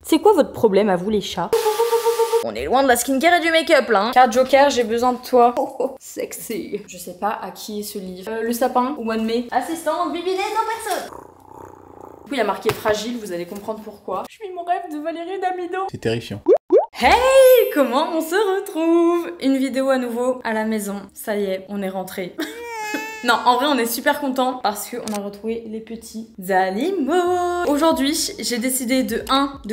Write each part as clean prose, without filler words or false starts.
C'est quoi votre problème à vous les chats? On est loin de la skincare et du make-up là. Carte Joker, j'ai besoin de toi. Oh, sexy. Je sais pas à qui est ce livre. Le sapin au mois de mai. Assistante, bibinette en personne. Du coup, il y a marqué fragile, vous allez comprendre pourquoi. Je suis mon rêve de Valérie Damido. C'est terrifiant. Hey, comment on se retrouve? Une vidéo à nouveau à la maison. Ça y est, on est rentré. Non, en vrai, on est super contents parce qu'on a retrouvé les petits animaux. Aujourd'hui, j'ai décidé de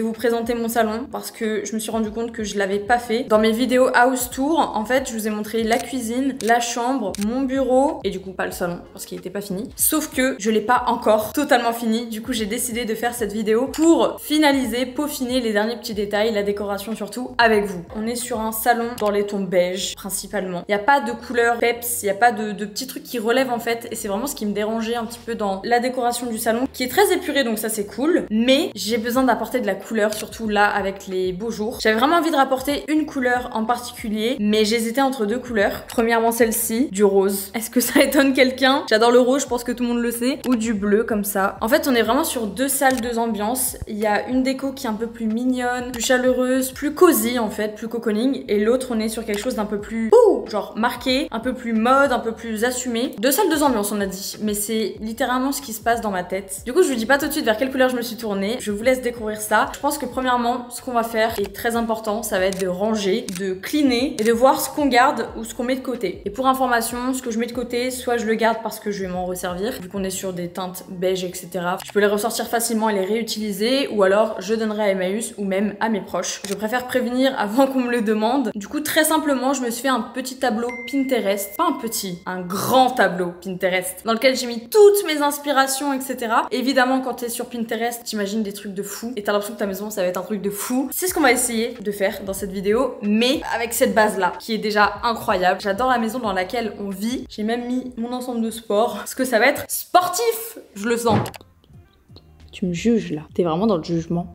vous présenter mon salon parce que je me suis rendu compte que je l'avais pas fait. Dans mes vidéos house tour, en fait, je vous ai montré la cuisine, la chambre, mon bureau et du coup pas le salon parce qu'il était pas fini. Sauf que je l'ai pas encore totalement fini. Du coup, j'ai décidé de faire cette vidéo pour finaliser, peaufiner les derniers petits détails, la décoration surtout avec vous. On est sur un salon dans les tons beige principalement. Il n'y a pas de couleur peps, il n'y a pas de petits trucs qui relèvent en fait, et c'est vraiment ce qui me dérangeait un petit peu dans la décoration du salon, qui est très épurée, donc ça c'est cool, mais j'ai besoin d'apporter de la couleur, surtout là avec les beaux jours. J'avais vraiment envie de rapporter une couleur en particulier, mais j'hésitais entre deux couleurs. Premièrement celle-ci, du rose. Est-ce que ça étonne quelqu'un? J'adore le rose, je pense que tout le monde le sait, ou du bleu comme ça. En fait, on est vraiment sur deux salles, deux ambiances. Il y a une déco qui est un peu plus mignonne, plus chaleureuse, plus cosy en fait, plus cocooning, et l'autre on est sur quelque chose d'un peu plus genre marqué, un peu plus mode, un peu plus assumé. Deux salles, deux ambiances on a dit, mais c'est littéralement ce qui se passe dans ma tête. Du coup je vous dis pas tout de suite vers quelle couleur je me suis tournée, je vous laisse découvrir ça. Je pense que premièrement ce qu'on va faire est très important, ça va être de ranger, de cleaner et de voir ce qu'on garde ou ce qu'on met de côté. Et pour information, ce que je mets de côté, soit je le garde parce que je vais m'en resservir, vu qu'on est sur des teintes beige etc. Je peux les ressortir facilement et les réutiliser, ou alors je donnerai à Emmaüs ou même à mes proches. Je préfère prévenir avant qu'on me le demande. Du coup très simplement je me suis fait un petit tableau Pinterest, pas un petit, un grand tableau Pinterest dans lequel j'ai mis toutes mes inspirations etc. Évidemment quand t'es sur Pinterest t'imagines des trucs de fou et t'as l'impression que ta maison ça va être un truc de fou. C'est ce qu'on va essayer de faire dans cette vidéo, mais avec cette base là qui est déjà incroyable. J'adore la maison dans laquelle on vit, j'ai même mis mon ensemble de sport parce que ça va être sportif, je le sens. Tu me juges là, t'es vraiment dans le jugement.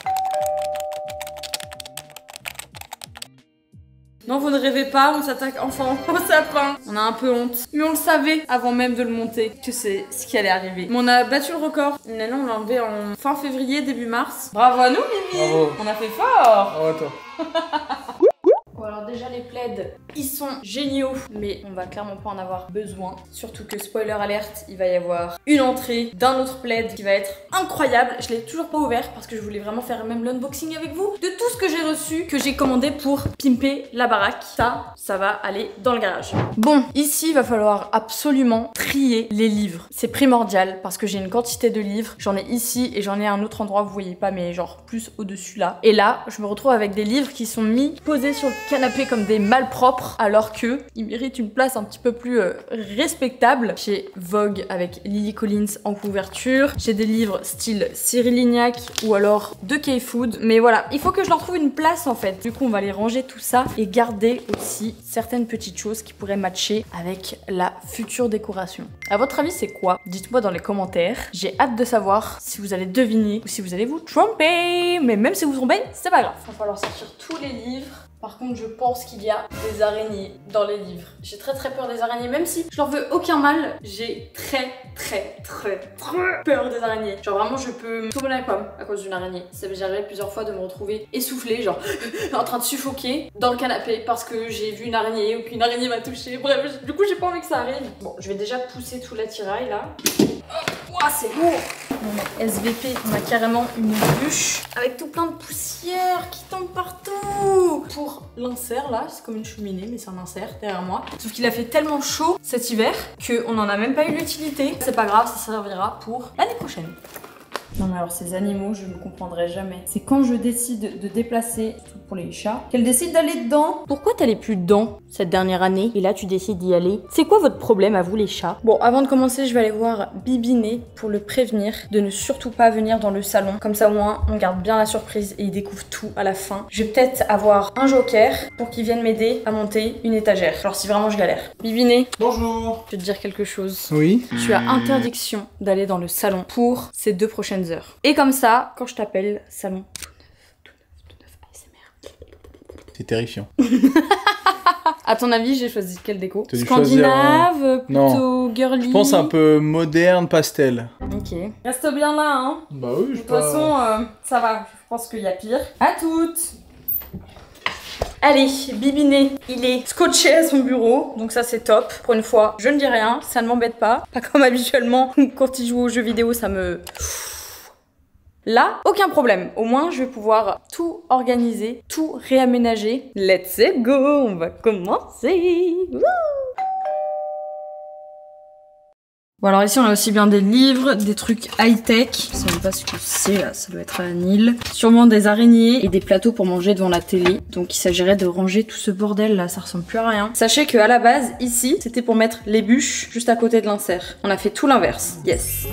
Non, vous ne rêvez pas, on s'attaque enfin au sapin. On a un peu honte, mais on le savait avant même de le monter que c'est ce qui allait arriver. Mais on a battu le record. Maintenant, on l'a enlevé en fin février, début mars. Bravo à nous, Mimi. Bravo. On a fait fort. Bravo à toi. Bon, alors déjà les plaids, ils sont géniaux, mais on va clairement pas en avoir besoin. Surtout que, spoiler alerte, il va y avoir une entrée d'un autre plaid qui va être incroyable. Je l'ai toujours pas ouvert parce que je voulais vraiment faire même l'unboxing avec vous de tout ce que j'ai reçu, que j'ai commandé pour pimper la baraque. Ça va aller dans le garage. Bon, ici, il va falloir absolument trier les livres. C'est primordial parce que j'ai une quantité de livres. J'en ai ici et j'en ai à un autre endroit, vous voyez pas, mais genre plus au-dessus là. Et là, je me retrouve avec des livres qui sont posés sur le canapé comme des malpropres, alors que ils méritent une place un petit peu plus respectable. J'ai Vogue avec Lily Collins en couverture. J'ai des livres style Cyril Lignac ou alors de K-Food. Mais voilà, il faut que je leur trouve une place en fait. Du coup, on va les ranger tout ça et garder aussi certaines petites choses qui pourraient matcher avec la future décoration. À votre avis, c'est quoi? Dites-moi dans les commentaires. J'ai hâte de savoir si vous allez deviner ou si vous allez vous tromper. Mais même si vous vous trompez, c'est pas grave. Il va falloir sortir tous les livres. Par contre, je pense qu'il y a des araignées dans les livres. J'ai très peur des araignées, même si je leur veux aucun mal. J'ai très peur des araignées. Genre vraiment, je peux tomber la pomme à cause d'une araignée. Ça m'est déjà arrivé plusieurs fois de me retrouver essoufflée, genre en train de suffoquer dans le canapé parce que j'ai vu une araignée ou qu'une araignée m'a touchée. Bref, du coup, j'ai pas envie que ça arrive. Bon, je vais déjà pousser tout l'attirail là. Ouah, c'est lourd! Bon, mais SVP, on a carrément une bûche avec tout plein de poussière qui tombe partout. Pour l'insert là, c'est comme une cheminée, mais c'est un insert derrière moi. Sauf qu'il a fait tellement chaud cet hiver qu'on n'en a même pas eu l'utilité. C'est pas grave, ça servira pour l'année prochaine. Non mais alors ces animaux, je ne comprendrai jamais. C'est quand je décide de déplacer, surtout pour les chats, qu'elles décident d'aller dedans. Pourquoi t'allais plus dedans cette dernière année et là tu décides d'y aller? C'est quoi votre problème à vous les chats? Bon, avant de commencer, je vais aller voir Bibiné pour le prévenir de ne surtout pas venir dans le salon. Comme ça au moins, on garde bien la surprise et il découvre tout à la fin. Je vais peut-être avoir un joker pour qu'il vienne m'aider à monter une étagère. Genre si vraiment je galère. Bibiné. Bonjour. Je vais te dire quelque chose. Oui. Tu as interdiction d'aller dans le salon pour ces 2 prochaines heures. Et comme ça, quand je t'appelle, salon tout neuf ASMR. C'est terrifiant. À ton avis, j'ai choisi quelle déco? T'as dû Scandinave, Non. plutôt girly. Je pense un peu moderne, pastel. Ok. Reste bien là, hein. Bah oui, De toute façon, ça va. Je pense qu'il y a pire. À toutes. Allez, Bibiné, il est scotché à son bureau, donc ça c'est top. Pour une fois, je ne dis rien, ça ne m'embête pas. Pas comme habituellement, quand il joue aux jeux vidéo, ça me... Là, aucun problème. Au moins, je vais pouvoir tout organiser, tout réaménager. Let's go, on va commencer. Wouh. Bon alors ici on a aussi bien des livres, des trucs high-tech, je sais même pas ce que c'est là, ça doit être à Nil. Sûrement des araignées et des plateaux pour manger devant la télé. Donc il s'agirait de ranger tout ce bordel là, ça ressemble plus à rien. Sachez que à la base, ici, c'était pour mettre les bûches juste à côté de l'insert. On a fait tout l'inverse, yes.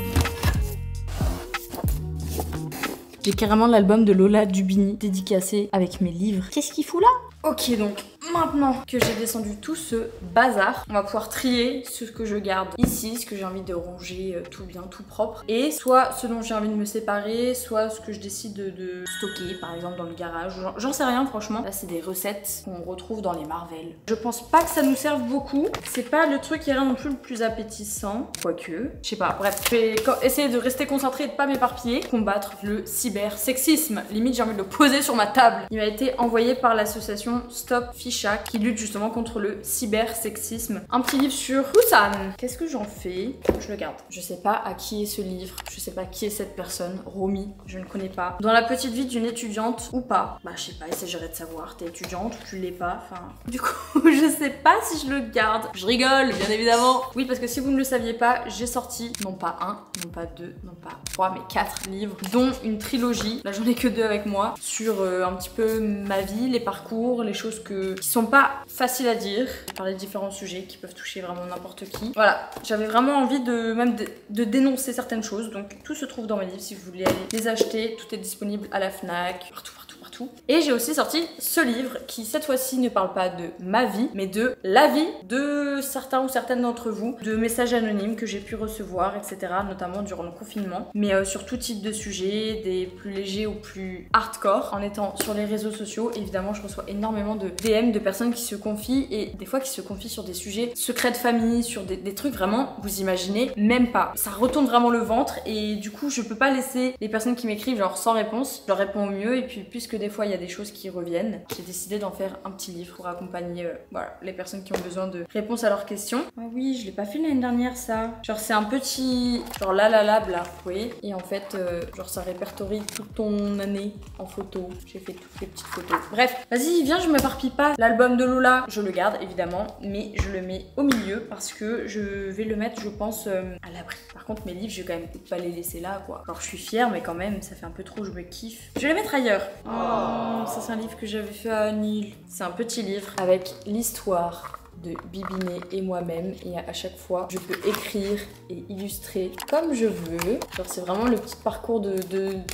J'ai carrément l'album de Lola Dubini dédicacé avec mes livres. Qu'est-ce qu'il fout là? Ok, donc maintenant que j'ai descendu tout ce bazar, on va pouvoir trier ce que je garde ici, ce que j'ai envie de ranger tout bien, tout propre, et soit ce dont j'ai envie de me séparer, soit ce que je décide de stocker, par exemple dans le garage. J'en sais rien franchement. Là, c'est des recettes qu'on retrouve dans les Marvel. Je pense pas que ça nous serve beaucoup. C'est pas le truc qui est rien non plus le plus appétissant, quoique. Je sais pas. Bref, je vais essayer de rester concentrée et de pas m'éparpiller. Combattre le cybersexisme. Limite, j'ai envie de le poser sur ma table. Il m'a été envoyé par l'association Stop Ficha qui lutte justement contre le cybersexisme. Un petit livre sur Busan. Qu'est-ce que j'en fais? Je le garde. Je sais pas à qui est ce livre, je sais pas qui est cette personne. Romy, je ne connais pas. Dans la petite vie d'une étudiante ou pas. Bah je sais pas, essayerai de savoir. T'es étudiante ou tu l'es pas. Enfin, du coup, je sais pas si je le garde. Je rigole, bien évidemment. Oui, parce que si vous ne le saviez pas, j'ai sorti non pas un, non pas deux, non pas trois, mais 4 livres, dont une trilogie. Là, j'en ai que 2 avec moi sur un petit peu ma vie, les parcours, les choses qui sont pas faciles à dire, par les différents sujets qui peuvent toucher vraiment n'importe qui. Voilà, j'avais vraiment envie de dénoncer certaines choses, donc tout se trouve dans mes livres si vous voulez aller les acheter, tout est disponible à la Fnac, partout. Et j'ai aussi sorti ce livre qui cette fois-ci ne parle pas de ma vie, mais de la vie de certains ou certaines d'entre vous, de messages anonymes que j'ai pu recevoir, etc., notamment durant le confinement, mais sur tout type de sujets, des plus légers ou plus hardcore. En étant sur les réseaux sociaux, évidemment, je reçois énormément de DM de personnes qui se confient, et des fois qui se confient sur des sujets secrets de famille, sur des trucs vraiment, vous imaginez même pas. Ça retourne vraiment le ventre, et du coup, je peux pas laisser les personnes qui m'écrivent genre sans réponse. Je leur réponds au mieux, et puis puisque des fois il y a des choses qui reviennent, j'ai décidé d'en faire un petit livre pour accompagner voilà, les personnes qui ont besoin de réponses à leurs questions. Ah oui, je l'ai pas fait l'année dernière ça. Genre c'est un petit genre là là vous voyez, et en fait genre ça répertorie toute ton année en photo. J'ai fait toutes les petites photos. Bref, vas-y viens, je m'éparpille pas. L'album de Lola, je le garde évidemment, mais je le mets au milieu parce que je vais le mettre, je pense, à l'abri. Par contre mes livres, je vais quand même pas les laisser là quoi. Alors je suis fière, mais quand même ça fait un peu trop, je me kiffe. Je vais les mettre ailleurs. Oh, ça c'est un livre que j'avais fait à Nil. C'est un petit livre avec l'histoire de Bibiné et moi-même, et à chaque fois je peux écrire et illustrer comme je veux. Genre c'est vraiment le petit parcours de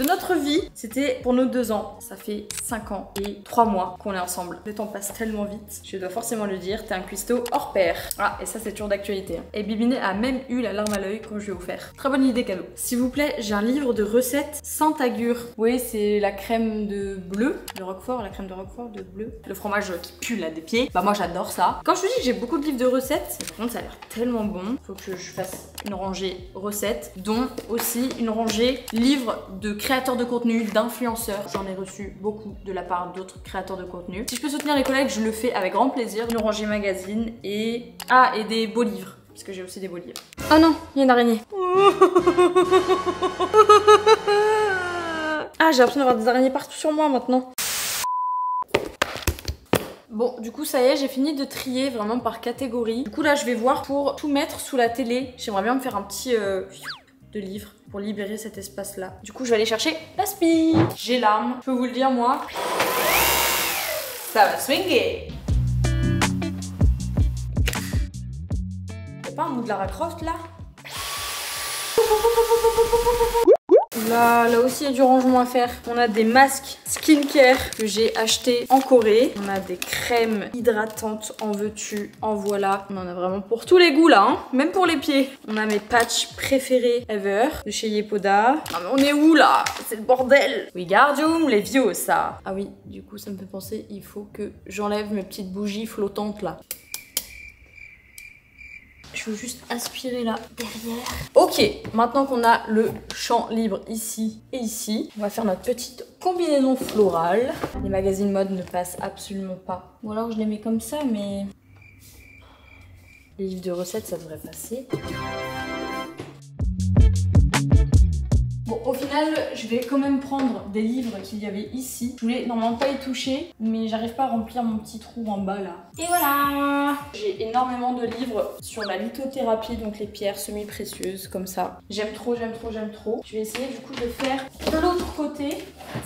notre vie. C'était pour nos 2 ans. Ça fait 5 ans et 3 mois qu'on est ensemble. Le temps passe tellement vite, je dois forcément le dire, t'es un cuistot hors pair. Ah, et ça c'est toujours d'actualité. Et Bibiné a même eu la larme à l'œil quand je lui ai offert. Très bonne idée cadeau. S'il vous plaît, j'ai un livre de recettes sans tagure. Oui, c'est la crème de bleu, de Roquefort, la crème de Roquefort de bleu. Le fromage qui pue là des pieds. Bah moi j'adore ça. Quand je vous dis que j'ai beaucoup de livres de recettes, par contre ça a l'air tellement bon. Faut que je fasse une rangée recettes, dont aussi une rangée livres de créateurs de contenu, d'influenceurs. J'en ai reçu beaucoup de la part d'autres créateurs de contenu. Si je peux soutenir les collègues, je le fais avec grand plaisir. Une rangée magazine et... Ah, et des beaux livres. Parce que j'ai aussi des beaux livres. Oh non, il y a une araignée. Ah, j'ai l'impression d'avoir des araignées partout sur moi maintenant. Bon, du coup, ça y est, j'ai fini de trier vraiment par catégorie. Du coup, là, je vais voir pour tout mettre sous la télé. J'aimerais bien me faire un petit de livres pour libérer cet espace-là. Du coup, je vais aller chercher la spie. J'ai l'arme, je peux vous le dire, moi. Ça va swinguer. Y'a pas un bout de Lara Croft, là? Là aussi il y a du rangement à faire. On a des masques skincare que j'ai achetés en Corée. On a des crèmes hydratantes, en veux-tu, en voilà. On en a vraiment pour tous les goûts là, hein. Même pour les pieds. On a mes patchs préférés ever de chez Yepoda. Ah mais on est où là? C'est le bordel. Wingardium Leviosa. Ah oui, du coup ça me fait penser, il faut que j'enlève mes petites bougies flottantes là. Je veux juste aspirer là, derrière. Ok, maintenant qu'on a le champ libre ici et ici, on va faire notre petite combinaison florale. Les magazines mode ne passent absolument pas. Ou alors je les mets comme ça, mais... Les livres de recettes, ça devrait passer. Bon, au final, je vais quand même prendre des livres qu'il y avait ici. Je voulais normalement pas y toucher, mais j'arrive pas à remplir mon petit trou en bas là. Et voilà! J'ai énormément de livres sur la lithothérapie, donc les pierres semi-précieuses, comme ça. J'aime trop, j'aime trop, j'aime trop. Je vais essayer du coup de faire de l'autre côté.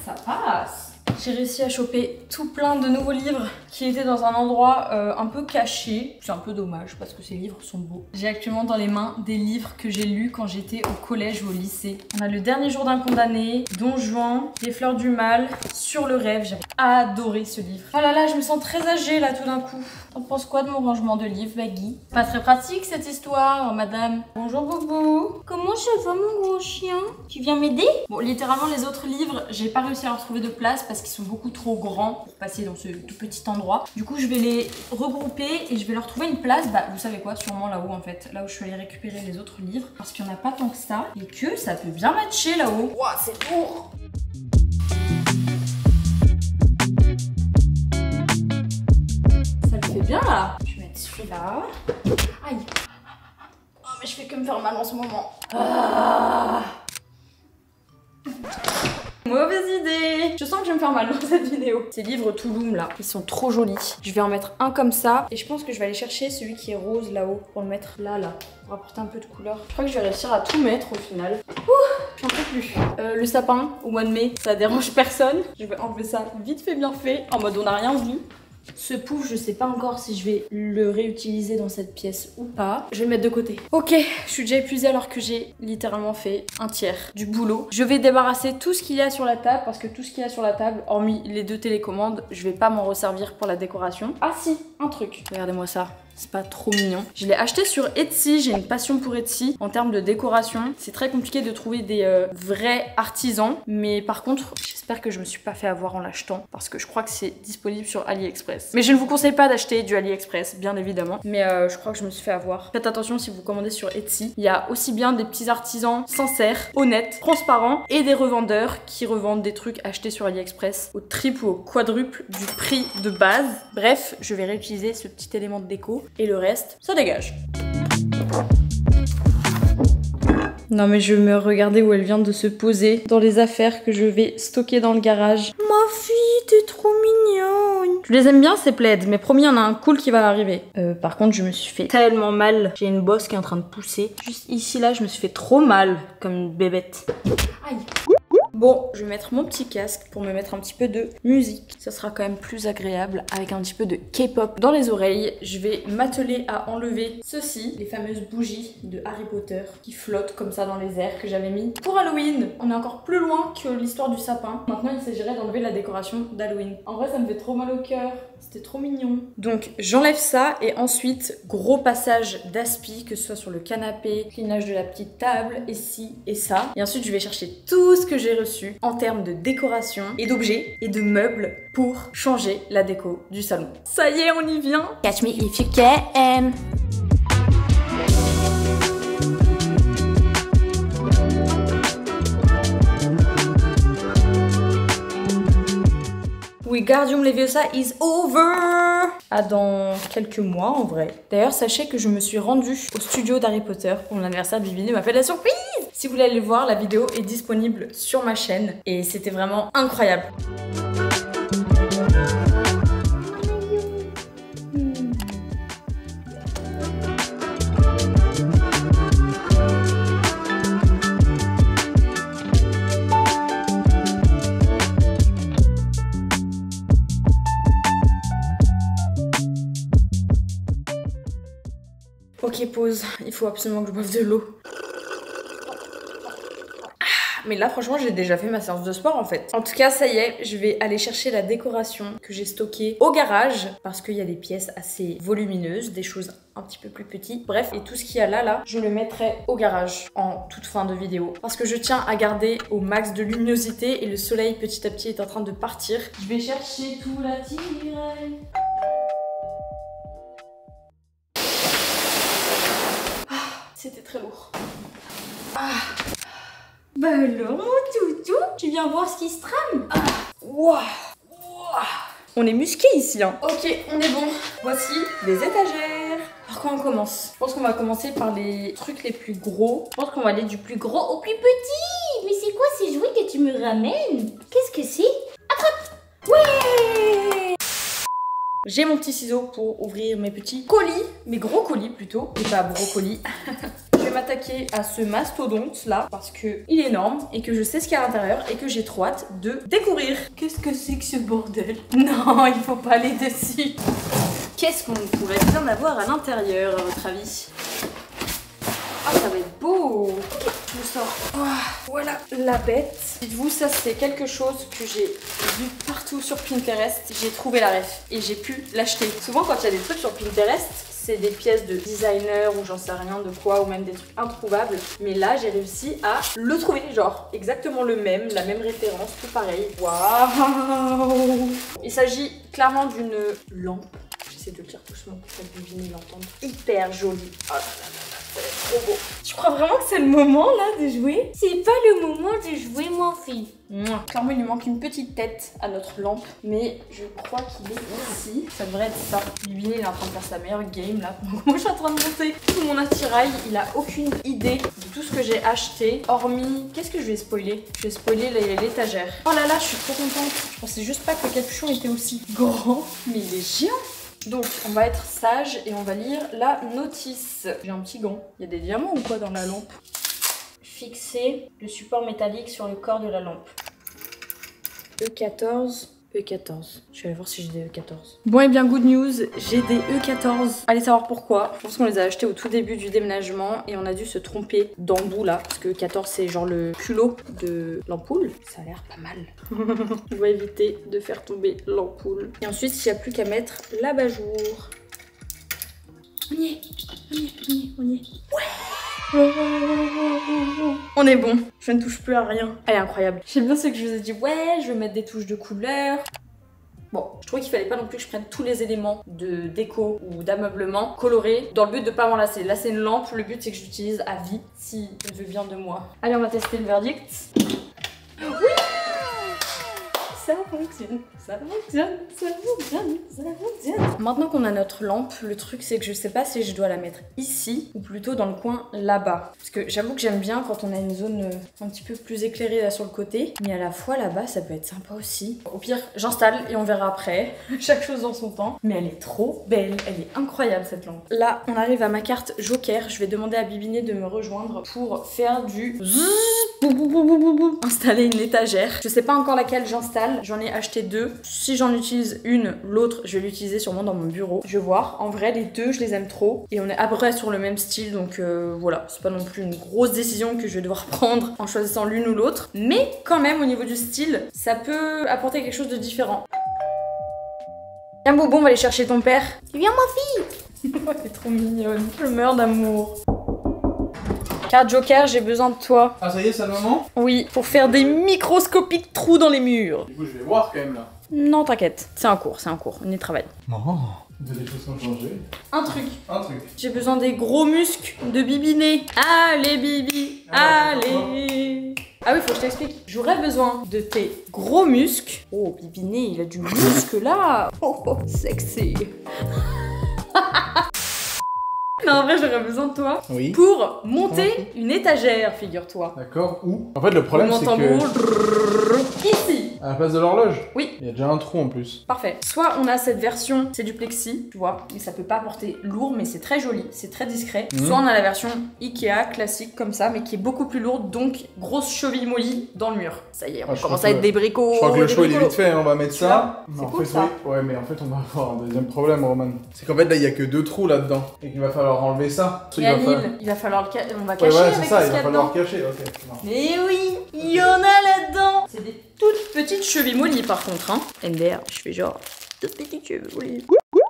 Ça passe! J'ai réussi à choper tout plein de nouveaux livres qui étaient dans un endroit un peu caché. C'est un peu dommage parce que ces livres sont beaux. J'ai actuellement dans les mains des livres que j'ai lus quand j'étais au collège ou au lycée. On a Le Dernier jour d'un condamné, Don Juan, Les fleurs du mal, Sur le rêve. J'avais adoré ce livre. Oh là là, je me sens très âgée là tout d'un coup. T'en penses quoi de mon rangement de livres, Baggy? Pas très pratique cette histoire, madame. Bonjour Boubou. Comment ça va mon gros chien? Tu viens m'aider? Bon, littéralement les autres livres, j'ai pas réussi à leur trouver de place parce qu'ils sont beaucoup trop grands pour passer dans ce tout petit endroit. Du coup, je vais les regrouper et je vais leur trouver une place. Bah, vous savez quoi? Sûrement là-haut en fait. Là où je suis allée récupérer les autres livres. Parce qu'il n'y en a pas tant que ça. Et que ça peut bien matcher là-haut. Ouah, c'est lourd! Ça le fait bien là. Je vais mettre celui-là. Aïe! Oh, mais je fais que me faire mal en ce moment. Ah. Mauvaise idée! Je sens que je vais me faire mal dans cette vidéo. Ces livres Touloum là, ils sont trop jolis. Je vais en mettre un comme ça. Et je pense que je vais aller chercher celui qui est rose là-haut pour le mettre là, pour apporter un peu de couleur. Je crois que je vais réussir à tout mettre au final. Ouh, j'en peux plus. Le sapin au mois de mai, ça dérange personne. Je vais enlever ça vite fait bien fait, en mode on n'a rien vu. Ce pouf, je sais pas encore si je vais le réutiliser dans cette pièce ou pas. Je vais le mettre de côté. Ok, je suis déjà épuisée alors que j'ai littéralement fait un tiers du boulot. Je vais débarrasser tout ce qu'il y a sur la table parce que tout ce qu'il y a sur la table, hormis les 2 télécommandes, je vais pas m'en resservir pour la décoration. Ah si, un truc. Regardez-moi ça. C'est pas trop mignon. Je l'ai acheté sur Etsy, j'ai une passion pour Etsy. En termes de décoration, c'est très compliqué de trouver des vrais artisans. Mais par contre, j'espère que je me suis pas fait avoir en l'achetant. Parce que je crois que c'est disponible sur AliExpress. Mais je ne vous conseille pas d'acheter du AliExpress, bien évidemment. Mais je crois que je me suis fait avoir. Faites attention si vous commandez sur Etsy. Il y a aussi bien des petits artisans sincères, honnêtes, transparents. Et des revendeurs qui revendent des trucs achetés sur AliExpress au triple ou au quadruple du prix de base. Bref, je vais réutiliser ce petit élément de déco. Et le reste, ça dégage. Non mais je me regardais où elle vient de se poser dans les affaires que je vais stocker dans le garage. Ma fille, t'es trop mignonne. Je les aime bien ces plaids, mais promis, il y en a un cool qui va arriver. Par contre, je me suis fait tellement mal. J'ai une bosse qui est en train de pousser. Juste ici, là, je me suis fait trop mal comme une bébête. Aïe. Bon, je vais mettre mon petit casque pour me mettre un petit peu de musique. Ça sera quand même plus agréable avec un petit peu de K-pop dans les oreilles. Je vais m'atteler à enlever ceci, les fameuses bougies de Harry Potter qui flottent comme ça dans les airs que j'avais mis pour Halloween. On est encore plus loin que l'histoire du sapin. Maintenant, il s'agirait d'enlever la décoration d'Halloween. En vrai, ça me fait trop mal au cœur. C'était trop mignon. Donc, j'enlève ça et ensuite, gros passage d'aspi, que ce soit sur le canapé, clinage de la petite table, et ci et ça. Et ensuite, je vais chercher tout ce que j'ai reçu en termes de décoration et d'objets et de meubles pour changer la déco du salon. Ça y est, on y vient. Catch me if you can. Wingardium Leviosa is over! À dans quelques mois en vrai. D'ailleurs, sachez que je me suis rendue au studio d'Harry Potter pour mon anniversaire. Bibini m'a fait la surprise! Si vous voulez aller le voir, la vidéo est disponible sur ma chaîne et c'était vraiment incroyable. Ok, pause. Il faut absolument que je boive de l'eau. Mais là franchement j'ai déjà fait ma séance de sport en fait. En tout cas ça y est, je vais aller chercher la décoration que j'ai stockée au garage parce qu'il y a des pièces assez volumineuses, des choses un petit peu plus petites. Bref, et tout ce qu'il y a là, je le mettrai au garage en toute fin de vidéo. Parce que je tiens à garder au max de luminosité et le soleil petit à petit est en train de partir. Je vais chercher tout l'attirail. C'était très lourd. Bah alors mon toutou, tu viens voir ce qui se trame? Wow. On est musqué ici hein. Ok, on est bon. Voici les étagères. Par quoi on commence? Je pense qu'on va commencer par les trucs les plus gros. Je pense qu'on va aller du plus gros au plus petit. Mais c'est quoi ces jouets que tu me ramènes? Qu'est-ce que c'est? Attrape! Ouais! J'ai mon petit ciseau pour ouvrir mes petits colis, mes gros colis plutôt, et pas brocolis. Je vais m'attaquer à ce mastodonte là parce que il est énorme et que je sais ce qu'il y a à l'intérieur et que j'ai trop hâte de découvrir. Qu'est-ce que c'est que ce bordel? Non, il faut pas aller dessus. Qu'est-ce qu'on pourrait bien avoir à l'intérieur à votre avis? Ah, ça va être beau. Ok, je le sors. Voilà la bête. Dites-vous, ça c'est quelque chose que j'ai vu partout sur Pinterest. J'ai trouvé la ref et j'ai pu l'acheter. Souvent quand il y a des trucs sur Pinterest, c'est des pièces de designer ou j'en sais rien de quoi, ou même des trucs introuvables. Mais là, j'ai réussi à le trouver, genre exactement le même, la même référence, tout pareil. Waouh! Il s'agit clairement d'une lampe. J'essaie de le dire doucement pour que la bibine l'entende. Hyper jolie. Oh là là là là, ça va être trop beau. Tu crois vraiment que c'est le moment là de jouer? C'est pas le moment de jouer, mon fils. Clairement, il lui manque une petite tête à notre lampe, mais je crois qu'il est ici. Ça devrait être ça. Bibi, il est en train de faire sa meilleure game là. Moi, je suis en train de monter tout mon attirail. Il a aucune idée de tout ce que j'ai acheté, hormis. Qu'est-ce que je vais spoiler? Je vais spoiler l'étagère. Oh là là, je suis trop contente. Je pensais juste pas que le capuchon était aussi grand, mais il est géant. Donc, on va être sage et on va lire la notice. J'ai un petit gant. Il y a des diamants ou quoi dans la lampe? Fixer le support métallique sur le corps de la lampe. E14. E14. Je vais aller voir si j'ai des E14. Bon et bien, good news, j'ai des E14. Allez savoir pourquoi. Je pense qu'on les a achetés au tout début du déménagement et on a dû se tromper d'embout là. Parce que E14 c'est genre le culot de l'ampoule. Ça a l'air pas mal. On va éviter de faire tomber l'ampoule. Et ensuite, il n'y a plus qu'à mettre l'abat-jour. On y est. On y est, on y est, on y est. Ouais! On est bon, je ne touche plus à rien. Elle est incroyable. J'aime bien ce que je vous ai dit, ouais, je vais mettre des touches de couleur. Bon, je trouvais qu'il fallait pas non plus que je prenne tous les éléments de déco ou d'ameublement colorés dans le but de pas m'enlacer. Là, c'est une lampe, le but c'est que je l'utilise à vie si elle veut bien de moi. Allez, on va tester le verdict. Oui! Ça fonctionne, ça fonctionne, ça fonctionne, ça fonctionne. Maintenant qu'on a notre lampe, le truc c'est que je sais pas si je dois la mettre ici ou plutôt dans le coin là-bas. Parce que j'avoue que j'aime bien quand on a une zone un petit peu plus éclairée là sur le côté. Mais à la fois là-bas, ça peut être sympa aussi. Au pire, j'installe et on verra après. Chaque chose dans son temps. Mais elle est trop belle, elle est incroyable cette lampe. Là, on arrive à ma carte Joker. Je vais demander à Bibiné de me rejoindre pour faire du installer une étagère. Je sais pas encore laquelle j'installe. J'en ai acheté deux. Si j'en utilise une, l'autre, je vais l'utiliser sûrement dans mon bureau. Je vais voir. En vrai, les deux, je les aime trop. Et on est à peu près sur le même style. Donc voilà, c'est pas non plus une grosse décision que je vais devoir prendre en choisissant l'une ou l'autre. Mais quand même, au niveau du style, ça peut apporter quelque chose de différent. Viens, Bobo, on va aller chercher ton père. Viens, ma fille. T'es trop mignonne. Je meurs d'amour. Carte Joker, j'ai besoin de toi. Ah, ça y est, c'est le moment? Oui, pour faire des microscopiques trous dans les murs. Du coup, je vais voir quand même là. Non, t'inquiète. C'est un cours, on y travaille. Oh, des choses ont changé. Un truc. Un truc. J'ai besoin des gros muscles de Bibiné. Allez, Bibi, allez. Ah oui, faut que je t'explique. J'aurais besoin de tes gros muscles. Oh, Bibiné, il a du muscle là. Oh, oh, sexy. Non, en vrai, j'aurais besoin de toi pour monter une étagère, figure-toi. D'accord, où? En fait, le problème, c'est que... ici. À la place de l'horloge? Oui. Il y a déjà un trou en plus. Parfait. Soit on a cette version, c'est du plexi, tu vois, mais ça peut pas porter lourd, mais c'est très joli, c'est très discret. Soit on a la version Ikea classique comme ça, mais qui est beaucoup plus lourde, donc grosse cheville molly dans le mur. Ça y est, on commence à être des bricots. Je crois que le choix il est vite fait, hein, on va mettre ça. C'est En cool, fait, ça. oui. Ouais, mais en fait, on va avoir un deuxième problème, Roman. C'est qu'en fait, là, il y a que 2 trous là-dedans. Et qu'il va falloir enlever ça. Et à Lille, il va falloir on va Ouais, cacher ouais, avec c'est ça, ce il qu'il y va a dedans. falloir cacher. Ok. Non. Mais oui, il y en a là-dedans. C'est des toutes petites chevilles molly par contre, hein. MDR, je fais genre toutes petites chevilles molly.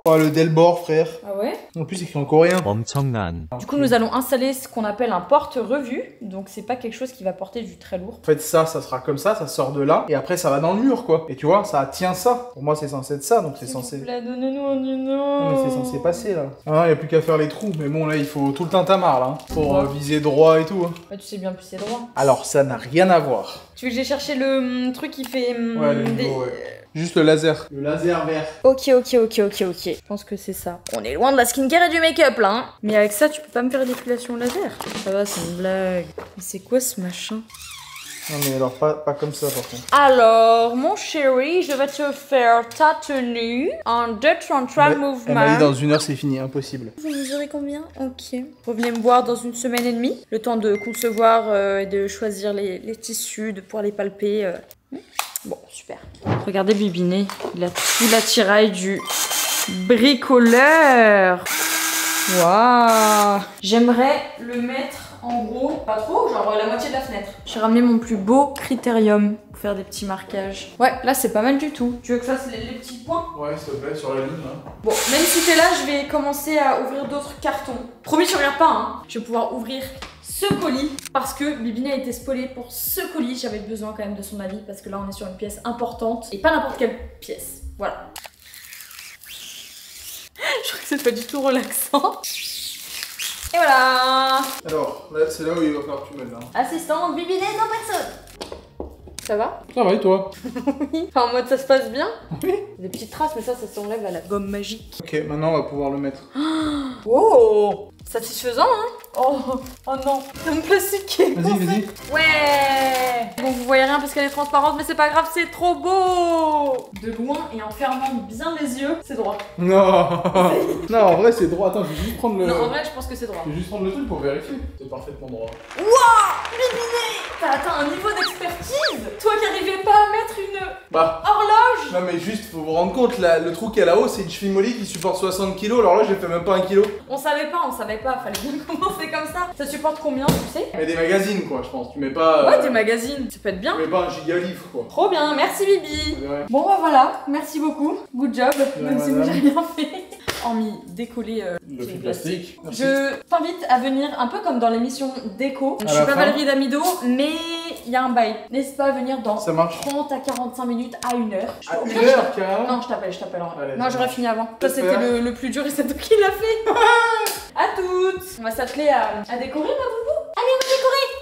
Oh, le Delbord, frère. Ah ouais? En plus, c'est écrit en coréen. 엄청난 Du coup, nous allons installer ce qu'on appelle un porte-revue. Donc, c'est pas quelque chose qui va porter du très lourd. En fait, ça sera comme ça sort de là. Et après, ça va dans le mur, quoi. Et tu vois, ça tient ça. Pour moi, c'est censé être ça, donc c'est censé. S'il vous plaît, donnez-nous un Non, dino. mais c'est censé passer, là. Ah, il n'y a plus qu'à faire les trous. Mais bon, là, il faut tout le tintamarre, là. Pour viser droit et tout. Hein. Bah, tu sais bien plus c'est droit. Alors, ça n'a rien à voir. Tu veux que j'ai cherché le truc qui fait Ouais, le niveau, ouais. Juste le laser. Le laser vert. Ok. Je pense que c'est ça. On est loin de la skincare et du make-up là. Hein. Mais avec ça, tu peux pas me faire l'épilation laser. Ça va, c'est une blague. Mais c'est quoi ce machin? Non, mais alors, pas comme ça, par contre. Alors, mon chéri, je vais te faire ta tenue en 2, 3 Elle m'a dit mouvements. dans 1 heure, c'est fini. Impossible. Vous mesurez combien? Ok. Revenez me voir dans 1 semaine et demie. Le temps de concevoir et de choisir les tissus, de pouvoir les palper. Bon, super. Regardez Bibiné, il a tout l'attirail du bricoleur. Waouh. J'aimerais le mettre en gros, pas trop, genre la moitié de la fenêtre. J'ai ramené mon plus beau critérium pour faire des petits marquages. Ouais, là c'est pas mal du tout. Tu veux que je fasse les petits points? Ouais, s'il te plaît, sur la ligne, là. Bon, même si t'es là, je vais commencer à ouvrir d'autres cartons. Promis, tu regardes pas, hein. Je vais pouvoir ouvrir ce colis parce que Bibiné a été spoilée pour ce colis. J'avais besoin quand même de son avis parce que là on est sur une pièce importante et pas n'importe quelle pièce. Voilà. Je crois que c'est pas du tout relaxant. Et voilà. Alors, là, c'est là où il va falloir que tu m'aides, là. Assistante Bibiné, non personne. Ça va? Ça va, et toi? Oui. Enfin, en mode ça se passe bien? Oui. Des petites traces, mais ça s'enlève à la gomme magique. Ok, maintenant, on va pouvoir le mettre. Oh! Satisfaisant, hein? Oh non, c'est un plastique qui est Vas-y. Ouais! Bon, vous voyez rien parce qu'elle est transparente, mais c'est pas grave, c'est trop beau! De loin et en fermant bien les yeux, c'est droit. Non. Non, en vrai, c'est droit. Attends, je vais juste prendre le. Non, en vrai, je pense que c'est droit. Je vais juste prendre le truc pour vérifier. C'est parfaitement droit. T'as atteint un niveau d'expertise! Toi qui arrivais pas à mettre une Bah. horloge! Non, mais juste, faut vous rendre compte, là, le trou qu'il y a là-haut, c'est une cheville molly qui supporte 60 kg. Alors là, j'ai fait même pas 1 kg. On savait pas, fallait bien commencer comme ça. Ça supporte combien, tu sais? Mais des magazines, quoi, je pense. Tu mets pas. Ouais, des magazines, ça peut être bien. Tu mets pas un giga livre, quoi. Trop bien, merci Bibi! C'est vrai. Bon bah voilà, merci beaucoup, good job, même si moi madame. j'ai rien fait. Hormis décoller Le fil plastique. Merci. Je t'invite à venir un peu comme dans l'émission Déco. Je À suis la pas fin. Valérie Damido, mais il y a un bail. N'hésite pas à venir dans Ça marche. 30 à 45 minutes à 1 heure. À Au 1 pire, je heure, t'appelle. carrément. Non, je t'appelle en vrai. Allez, Non, ça j'aurais marche. fini avant. Ça, J'espère. c'était le plus dur et c'est toi qui l'a fait. À toutes. On va s'atteler à décorer, ma boubou. Allez, on va décorer.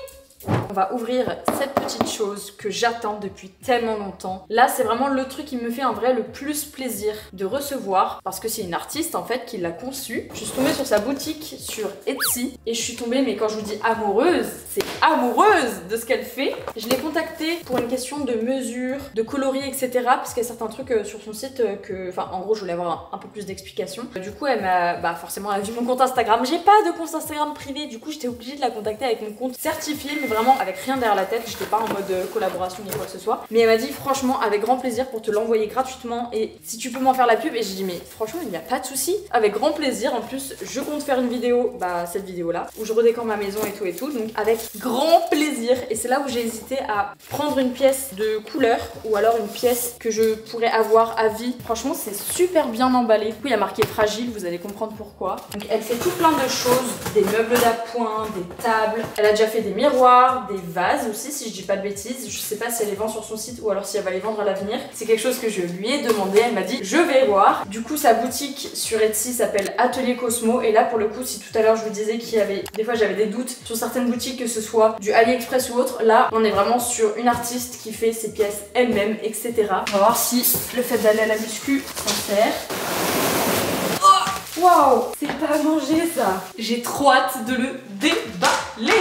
On va ouvrir cette petite chose que j'attends depuis tellement longtemps. Là, c'est vraiment le truc qui me fait en vrai le plus plaisir de recevoir parce que c'est une artiste en fait qui l'a conçu. Je suis tombée sur sa boutique sur Etsy et je suis tombée, mais quand je vous dis amoureuse, c'est amoureuse de ce qu'elle fait. Je l'ai contactée pour une question de mesure, de coloris, etc. parce qu'il y a certains trucs sur son site que, enfin, en gros, je voulais avoir un peu plus d'explications. Du coup, elle m'a, forcément, elle a vu mon compte Instagram. J'ai pas de compte Instagram privé, du coup, j'étais obligée de la contacter avec mon compte certifié, mais vraiment avec rien derrière la tête. J'étais pas en mode collaboration ni quoi que ce soit. Mais elle m'a dit, franchement, avec grand plaisir pour te l'envoyer gratuitement et si tu peux m'en faire la pub. Et j'ai dit, mais franchement, il n'y a pas de souci. Avec grand plaisir. En plus, je compte faire une vidéo, cette vidéo-là, où je redécore ma maison et tout. Donc, avec grand plaisir. Et c'est là où j'ai hésité à prendre une pièce de couleur ou alors une pièce que je pourrais avoir à vie. Franchement, c'est super bien emballé. Du coup, il y a marqué fragile, vous allez comprendre pourquoi. Donc, elle fait tout plein de choses, des meubles d'appoint, des tables. Elle a déjà fait des miroirs, des vases aussi, si je dis pas de bêtises. Je sais pas si elle les vend sur son site ou alors si elle va les vendre à l'avenir. C'est quelque chose que je lui ai demandé. Elle m'a dit, je vais voir. Du coup, sa boutique sur Etsy s'appelle Atelier Cosmo. Et là, pour le coup, si tout à l'heure je vous disais qu'il y avait, des fois j'avais des doutes sur certaines boutiques, que ce soit du AliExpress ou autre, là, on est vraiment sur une artiste qui fait ses pièces elle-même, etc. On va voir si le fait d'aller à la muscu s'en sert. Waouh, c'est pas à manger ça. J'ai trop hâte de le déballer.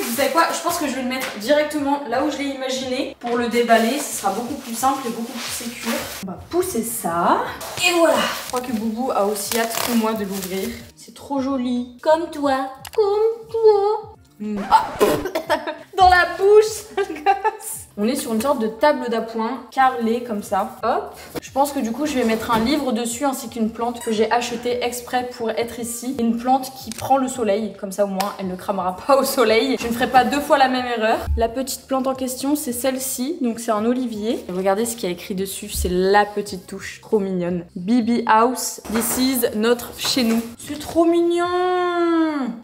Vous savez quoi? quoi? Je pense que je vais le mettre directement là où je l'ai imaginé. Pour le déballer, ce sera beaucoup plus simple et beaucoup plus sécure. On va pousser ça. Et voilà. Je crois que Boubou a aussi hâte que moi de l'ouvrir. C'est trop joli. Comme toi. Comme toi. Ah dans la bouche. On est sur une sorte de table d'appoint carrelée comme ça. Hop. Je pense que du coup je vais mettre un livre dessus ainsi qu'une plante que j'ai achetée exprès pour être ici. Une plante qui prend le soleil, comme ça au moins elle ne cramera pas au soleil. Je ne ferai pas 2 fois la même erreur. La petite plante en question c'est celle-ci, donc c'est un olivier. Et regardez ce qu'il y a écrit dessus, c'est la petite touche, trop mignonne. Bibi House, this is notre chez nous. C'est trop mignon.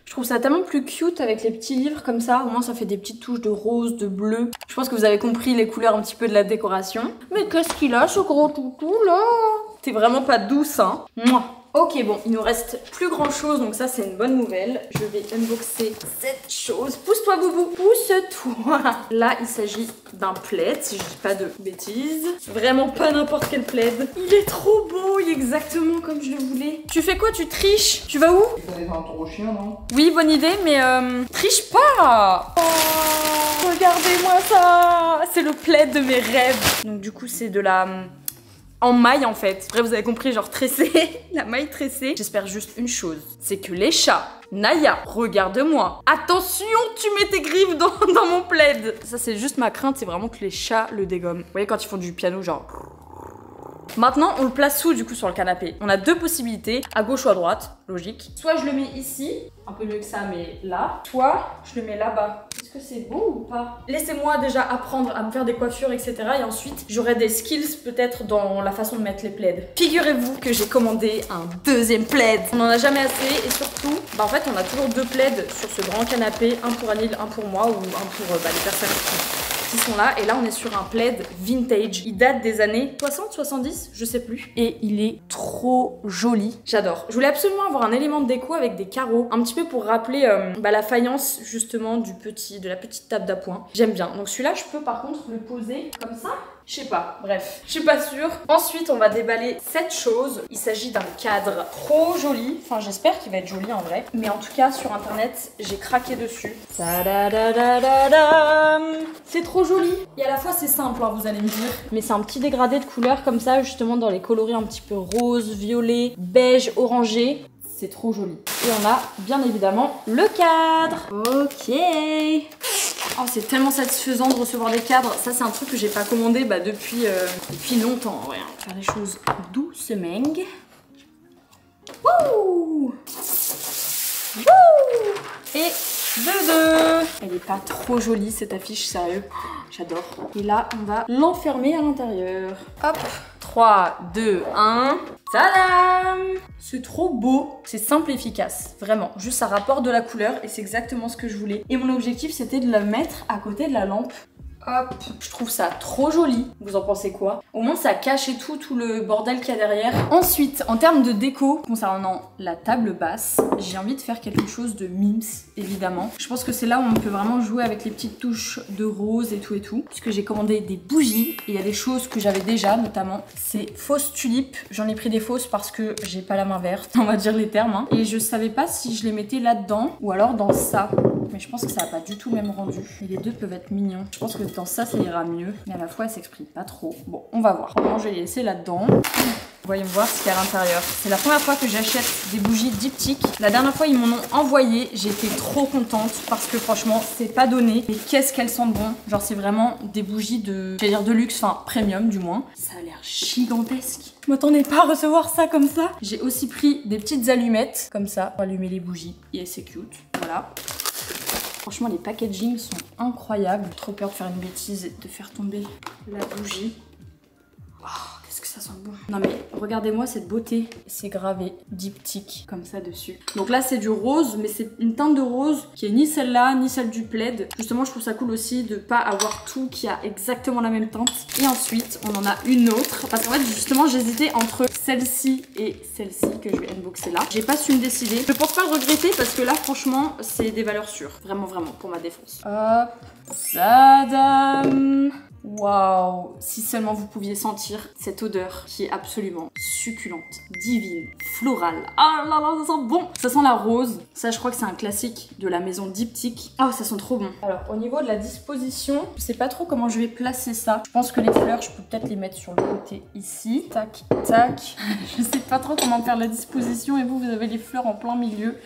Je trouve ça tellement plus cute avec les petits livres comme ça. Au moins ça fait des petites touches de rose, de bleu. Je pense que vous avez compris les couleurs un petit peu de la décoration. Mais qu'est-ce qu'il a ce gros toutou là? T'es vraiment pas douce hein. Mouah. Ok bon, il nous reste plus grand chose, donc ça c'est une bonne nouvelle. Je vais unboxer cette chose. Pousse-toi Boubou, pousse-toi. Là il s'agit d'un plaid, si je dis pas de bêtises. Vraiment pas n'importe quel plaid. Il est trop beau, il est exactement comme je le voulais. Tu fais quoi? Tu triches? Tu vas où? Tu vas faire un tour au chien, non? Oui, bonne idée, mais triche pas. Oh, regardez-moi ça. C'est le plaid de mes rêves. Donc du coup c'est de la... en maille en fait. Bref, vous avez compris, genre tressé, la maille tressée. J'espère juste une chose, c'est que les chats, Naya, regarde-moi. Attention, tu mets tes griffes dans mon plaid. Ça c'est juste ma crainte, c'est vraiment que les chats le dégomment. Vous voyez quand ils font du piano, genre... Maintenant, on le place où du coup sur le canapé? On a 2 possibilités, à gauche ou à droite, logique. Soit je le mets ici, un peu mieux que ça, mais là. Soit je le mets là-bas. Est-ce que c'est beau ou pas? Laissez-moi déjà apprendre à me faire des coiffures, etc. Et ensuite, j'aurai des skills peut-être dans la façon de mettre les plaids. Figurez-vous que j'ai commandé un 2e plaid. On n'en a jamais assez et surtout, bah en fait, on a toujours 2 plaids sur ce grand canapé. Un pour Anil, un pour moi ou un pour les personnes qui sont là. Et là, on est sur un plaid vintage. Il date des années 60, 70, je sais plus. Et il est trop joli. J'adore. Je voulais absolument avoir un élément de déco avec des carreaux. Un petit peu pour rappeler la faïence, justement, de la petite table d'appoint. J'aime bien. Donc celui-là, je peux par contre le poser comme ça. Je sais pas, bref, je suis pas sûre. Ensuite, on va déballer cette chose. Il s'agit d'un cadre trop joli. Enfin, j'espère qu'il va être joli en vrai. Mais en tout cas, sur internet, j'ai craqué dessus. C'est trop joli. Et à la fois, c'est simple, hein, vous allez me dire. Mais c'est un petit dégradé de couleurs comme ça, justement, dans les coloris un petit peu rose, violet, beige, orangé. C'est trop joli. Et on a, bien évidemment, le cadre. Ok. Oh, c'est tellement satisfaisant de recevoir des cadres. Ça, c'est un truc que j'ai pas commandé depuis longtemps. Ouais, on va faire des choses doucement. Wouh! Wouh! Et deux. Elle est pas trop jolie cette affiche, sérieux. J'adore. Et là, on va l'enfermer à l'intérieur. Hop. 3, 2, 1. Tadam! C'est trop beau. C'est simple et efficace. Vraiment. Juste ça rapporte de la couleur et c'est exactement ce que je voulais. Et mon objectif, c'était de la mettre à côté de la lampe. Hop, je trouve ça trop joli. Vous en pensez quoi? Au moins ça cache et tout le bordel qu'il y a derrière. Ensuite, en termes de déco, concernant la table basse, j'ai envie de faire quelque chose de mims, évidemment. Je pense que c'est là où on peut vraiment jouer avec les petites touches de rose et tout. Puisque j'ai commandé des bougies et il y a des choses que j'avais déjà, notamment ces fausses tulipes. J'en ai pris des fausses parce que j'ai pas la main verte, on va dire les termes. Hein. Et je savais pas si je les mettais là-dedans ou alors dans ça. Mais je pense que ça n'a pas du tout le même rendu. Et les deux peuvent être mignons. Je pense que dans ça, ça ira mieux. Mais à la fois, elle s'exprime pas trop. Bon, on va voir. Moi, je vais les laisser là-dedans. Voyons voir ce qu'il y a à l'intérieur. C'est la première fois que j'achète des bougies diptyques. La dernière fois, ils m'en ont envoyé. J'étais trop contente parce que franchement, c'est pas donné. Mais qu'est-ce qu'elles sentent bon. Genre, c'est vraiment des bougies de luxe, enfin premium du moins. Ça a l'air gigantesque. Je m'attendais pas à recevoir ça comme ça. J'ai aussi pris des petites allumettes comme ça pour allumer les bougies. Et c'est cute. Voilà. Franchement, les packagings sont incroyables. J'ai trop peur de faire une bêtise et de faire tomber la bougie. Oh, qu'est-ce que ça sent bon. Non mais regardez-moi cette beauté. C'est gravé diptyque comme ça dessus. Donc là, c'est du rose, mais c'est une teinte de rose qui est ni celle-là, ni celle du plaid. Justement, je trouve ça cool aussi de pas avoir tout qui a exactement la même teinte. Et ensuite, on en a une autre. Parce qu'en fait, justement, j'hésitais entre celle-ci et celle-ci que je vais unboxer là. J'ai pas su me décider. Je pense pas le regretter parce que là, franchement, c'est des valeurs sûres. Vraiment, pour ma défense. Hop. Tadam. Waouh, si seulement vous pouviez sentir cette odeur qui est absolument succulente, divine, florale. Ah là là, ça sent bon. Ça sent la rose. Ça, je crois que c'est un classique de la maison Diptyque. Oh, ça sent trop bon. Alors, au niveau de la disposition, je sais pas trop comment je vais placer ça. Je pense que les fleurs, je peux peut-être les mettre sur le côté ici. Tac, tac. Je sais pas trop comment faire la disposition et vous avez les fleurs en plein milieu.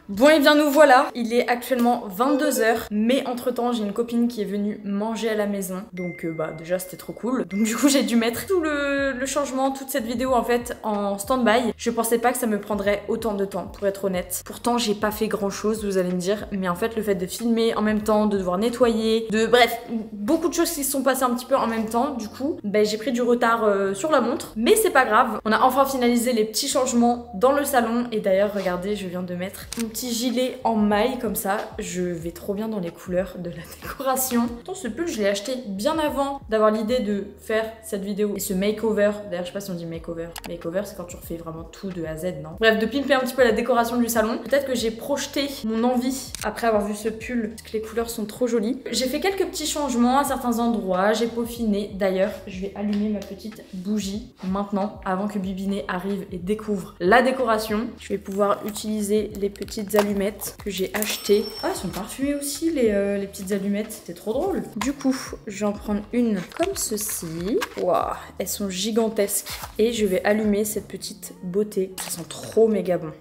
Bon et bien nous voilà, il est actuellement 22 h, mais entre temps j'ai une copine qui est venue manger à la maison, donc bah déjà c'était trop cool. Donc du coup j'ai dû mettre tout le changement, toute cette vidéo en fait en stand-by. Je pensais pas que ça me prendrait autant de temps pour être honnête. Pourtant j'ai pas fait grand chose, vous allez me dire, mais en fait le fait de filmer en même temps, de devoir nettoyer, bref, beaucoup de choses qui se sont passées un petit peu en même temps, du coup bah, j'ai pris du retard sur la montre, mais c'est pas grave. On a enfin finalisé les petits changements dans le salon et d'ailleurs regardez, je viens de mettre mon petit gilet en maille comme ça, je vais trop bien dans les couleurs de la décoration. Pourtant ce pull je l'ai acheté bien avant d'avoir l'idée de faire cette vidéo et ce makeover. D'ailleurs je sais pas si on dit makeover. Makeover c'est quand tu refais vraiment tout de A à Z, non? Bref, de pimper un petit peu la décoration du salon. Peut-être que j'ai projeté mon envie après avoir vu ce pull parce que les couleurs sont trop jolies. J'ai fait quelques petits changements à certains endroits, j'ai peaufiné. D'ailleurs je vais allumer ma petite bougie maintenant avant que Bibiné arrive et découvre la décoration. Je vais pouvoir utiliser les petites allumettes que j'ai achetées. Ah, elles sont parfumées aussi les petites allumettes, c'était trop drôle. Du coup, je vais en prendre une comme ceci. Waouh, elles sont gigantesques. Et je vais allumer cette petite beauté. Ça sent trop méga bon.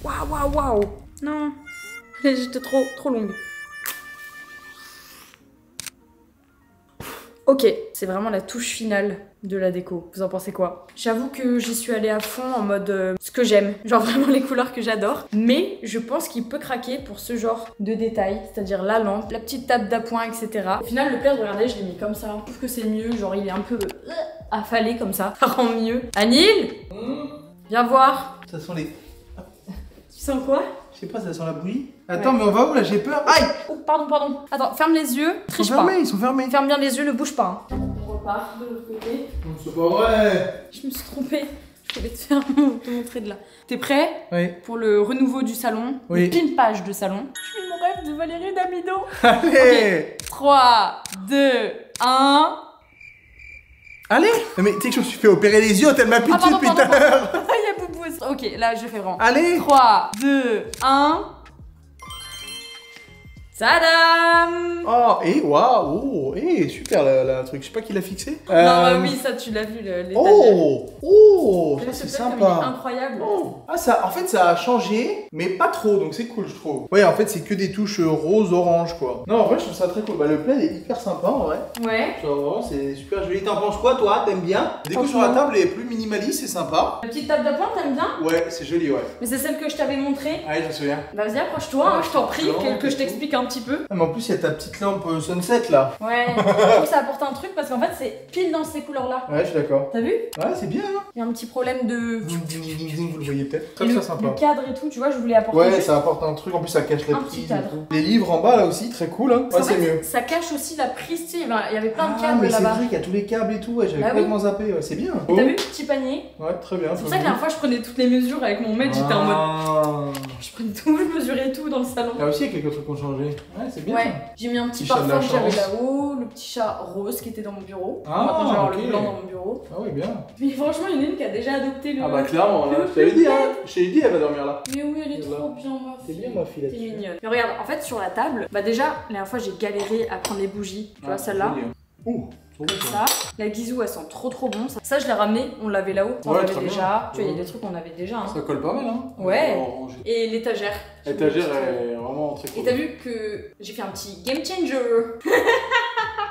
Waouh, waouh, waouh. Non, j'étais trop longue. Ok, c'est vraiment la touche finale de la déco. Vous en pensez quoi? J'avoue que j'y suis allée à fond en mode ce que j'aime, genre vraiment les couleurs que j'adore. Mais je pense qu'il peut craquer pour ce genre de détails, c'est-à-dire la lampe, la petite table d'appoint, etc. Au final, le plaid, regardez, je l'ai mis comme ça. Je trouve que c'est mieux, genre il est un peu affalé comme ça. Ça rend mieux. Anil, viens voir. Ça sent les... Tu sens quoi? Je sais pas, ça sent la bouillie. Attends, mais on va où là? J'ai peur. Aïe! Oh, pardon. Attends, ferme les yeux. Triche pas. Ils sont fermés. Ferme bien les yeux, ne bouge pas. Hein. On repart de l'autre côté. C'est pas vrai. Je me suis trompée. Je voulais te montrer de là. T'es prêt? Oui. Pour le renouveau du salon? Oui. Le pimpage de salon. Je suis mon rêve de Valérie Damido. Allez! Okay. 3, 2, 1. Allez! Mais tu sais que je me suis fait opérer les yeux, elle m'a piqué depuis tout à l'heure. Il y a Boubou. Ok, là je fais vraiment. Allez! 3, 2, 1. Tadam! Oh, et waouh! Et super la truc. Je sais pas qui l'a fixé. Non, oui, ça tu l'as vu, l'étagère. Oh, ça c'est sympa. sympa. Il est incroyable. Oh. Ah, ça, en fait, ça a changé, mais pas trop, donc c'est cool, je trouve. Ouais, en fait, c'est que des touches rose-orange, quoi. Non, en vrai, je trouve ça très cool. Bah, le plaid est hyper sympa, en vrai. Ouais. Genre, vraiment, c'est super joli. T'en penses quoi, toi? T'aimes bien? La déco sur la table est plus minimaliste, c'est sympa. La petite table d'appoint, t'aimes bien? Ouais, c'est joli, ouais. Mais c'est celle que je t'avais montrée. Ouais, je me souviens. Bah, vas-y, approche-toi, hein, je t'en prie, que je t'explique un petit peu. Ah, mais en plus, il y a ta petite lampe sunset là. Ouais, je trouve que ça apporte un truc parce qu'en fait, c'est pile dans ces couleurs-là. Ouais, je suis d'accord. T'as vu? Ouais, c'est bien, hein. Il y a un petit problème de. Vous le voyez peut-être. Et Comme le, ça, sympa. le cadre et tout, tu vois, je voulais apporter. Ouais, juste ça apporte un truc. En plus, ça cache la un prise. petit cadre. Les livres en bas là aussi, très cool, hein. Ouais, en c'est fait, mieux. Ça cache aussi la prise, tu sais, il y avait plein de Ah, câbles mais c'est là-bas. vrai qu'il y a tous les câbles et tout. Ouais, j'avais Bah complètement zappé. Ouais, c'est bien. Et t'as vu, petit panier? Ouais, très bien. C'est pour ça que la dernière fois, je prenais toutes les mesures avec mon mec, j'étais en mode. Je prenais tout, je mesurais tout dans le salon. Là aussi, il y a quelques trucs qui ont changé. Ouais, c'est bien. Ouais, j'ai mis un petit Petit chat de parfum la que j'avais chance. là-haut, le petit chat rose qui était dans mon bureau. Ah, maintenant, je vais avoir ok. le blanc dans mon bureau. Ah, oui, bien. Mais franchement, il y en a une qui a déjà adopté le. Ah, bah, clairement, là. le Je t'avais dit, hein. plaid. Je t'avais dit, elle va dormir là. Mais oui, elle est Voilà. trop bien, ma C'est fille. bien, ma fille, T'es là-dessus. mignonne. Mais regarde, en fait, sur la table, bah déjà, la dernière fois, j'ai galéré à prendre les bougies. Tu vois, celle-là. Ouh, trop bon. Ça. La guizou, elles sont trop bon. Ça, je l'ai ramené, on l'avait là-haut. On Ouais, l'avait très bien. déjà. Tu vois, il y a Ouais. des trucs qu'on avait déjà. Hein. Ça colle pas mal, hein. Ouais. Orange. Et l'étagère. L'étagère est vraiment très cool. Et t'as vu que j'ai fait un petit game changer.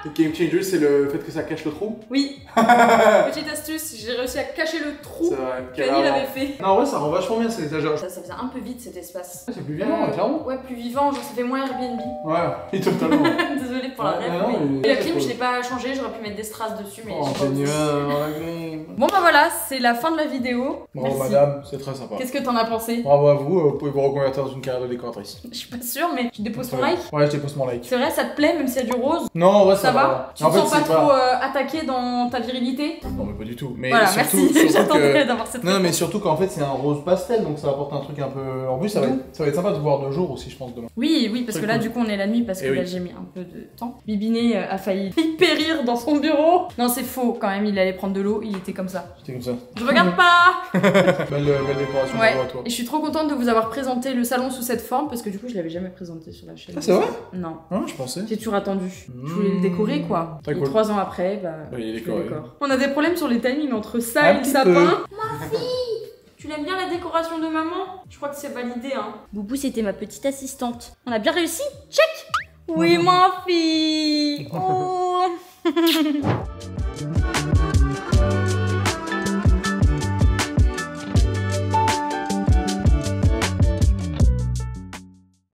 Le game changer, c'est le fait que ça cache le trou. Oui. Petite astuce, j'ai réussi à cacher le trou C'est vrai. qu'Annie l'avait fait. Non, en vrai, ça rend vachement bien cet étagère. Ça faisait un peu vide cet espace. C'est plus vivant, clairement. Ouais, plus vivant, genre ça fait moins Airbnb. Ouais, totalement. Désolée pour la rêve. non, Et la clim, je l'ai pas changé, j'aurais pu mettre des strass dessus, mais Oh, j'ai pas c'est osé. la clim. Bon bah voilà, c'est la fin de la vidéo. Bravo, Merci. madame, c'est très sympa. Qu'est-ce que t'en as pensé? Bravo à vous, vous pouvez vous reconvertir dans une carrière de décoratrice. Je suis pas sûre, mais tu déposes ton like. Ouais, je dépose mon like. C'est vrai, ça te plaît, même s'il y a du rose? Non, en vrai, Ça va? Tu te En fait, sens pas c'est trop attaqué dans ta virilité? Non, mais pas du tout. Mais Voilà, surtout, merci, surtout j'attendais que... d'avoir cette Non, réponse. mais surtout qu'en fait, c'est un rose pastel, donc ça apporte un truc un peu. En plus, ça va être sympa de voir de jour aussi, je pense, demain. Oui, parce Très que là, cool. du coup, on est la nuit parce que Eh là, oui. j'ai mis un peu de temps. Bibiné a failli périr dans son bureau. Non, c'est faux quand même, il allait prendre de l'eau, il était comme ça. C'était comme ça. Je regarde pas! Belle décoration, Ouais, bravo à toi. et je suis trop contente de vous avoir présenté le salon sous cette forme parce que du coup, je l'avais jamais présenté sur la chaîne. Ah, c'est vrai? Non. Non, je pensais. J'ai toujours attendu. Je voulais le décorer quoi. Très Et cool. 3 ans après, bah. Oui, il est je le décoré. décore. On a des problèmes sur les timings entre ça Un et le petit sapin. peu. Ma fille! Tu l'aimes bien la décoration de maman? Je crois que c'est validé hein. Boubou, c'était ma petite assistante. On a bien réussi? Check. Oui, ma fille! Oh.